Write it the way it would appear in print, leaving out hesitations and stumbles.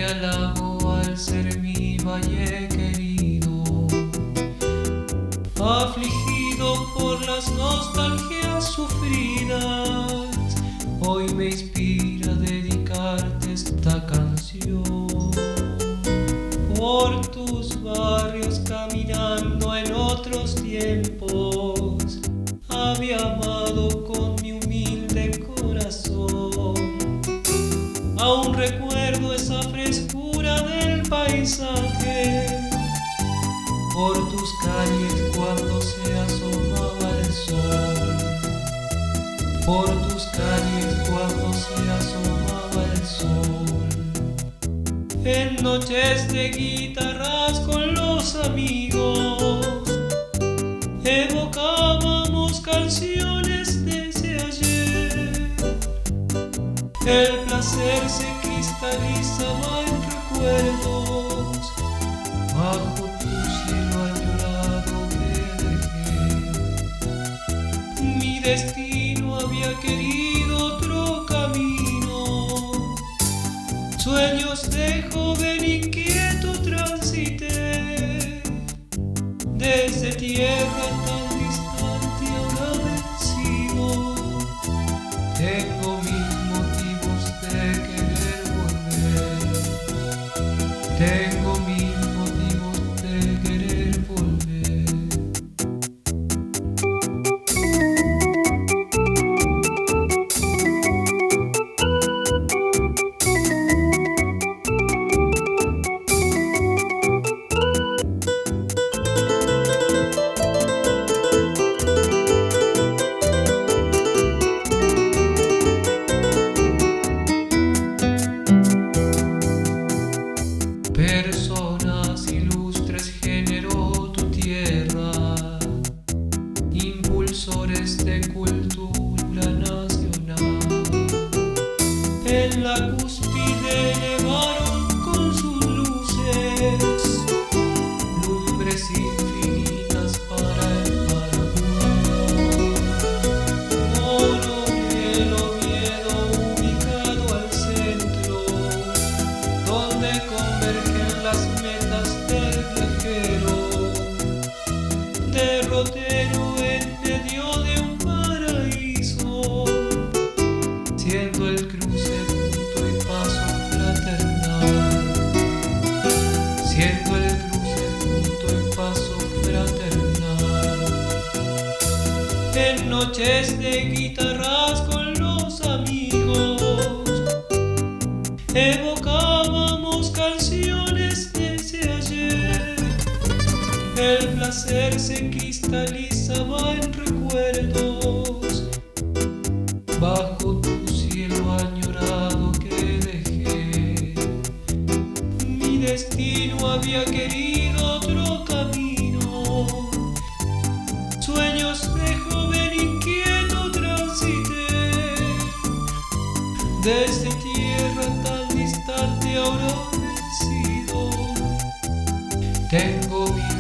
halago al ser mi valle querido, afligido por las nostalgias sufridas. Hoy me inspira dedicarte esta canción. Por tus barrios caminando en otros tiempos, había amado con mi humilde corazón. Aún recuerdo esa frescura del paisaje, por tus calles cuando se asomaba el sol, por tus calles cuando se asomaba el sol. En noches de guitarras con los amigos, evocábamos canciones desde ayer. El placer se cristalizaba en recuerdos bajo tu cielo añorado que dejé. Mi destino había querido otro camino, sueños de joven inquieto transité, desde tierra tan distante ahora vencido. Tengo mis motivos de querer volver, tengo mis motivos de querer volver. Personas ilustres generó tu tierra, impulsores de cultura nacional. En la cúspide elevaron con sus luces lumbres infinitas para el Paraguay. Coronel Oviedo, ubicado al centro, donde convergen las metas del viajero, derrotero en medio de un paraíso, siendo el cruce punto y paso fraternal, siendo el cruce punto y paso fraternal. En noches de guitarras con los amigos, evocábamos canciones desde ayer. El placer se cristalizaba en recuerdos bajo tu cielo añorado que dejé. Mi destino había querido otro camino, sueños de joven inquieto transité, desde tierra tan distante ahora vencido. Tengo mi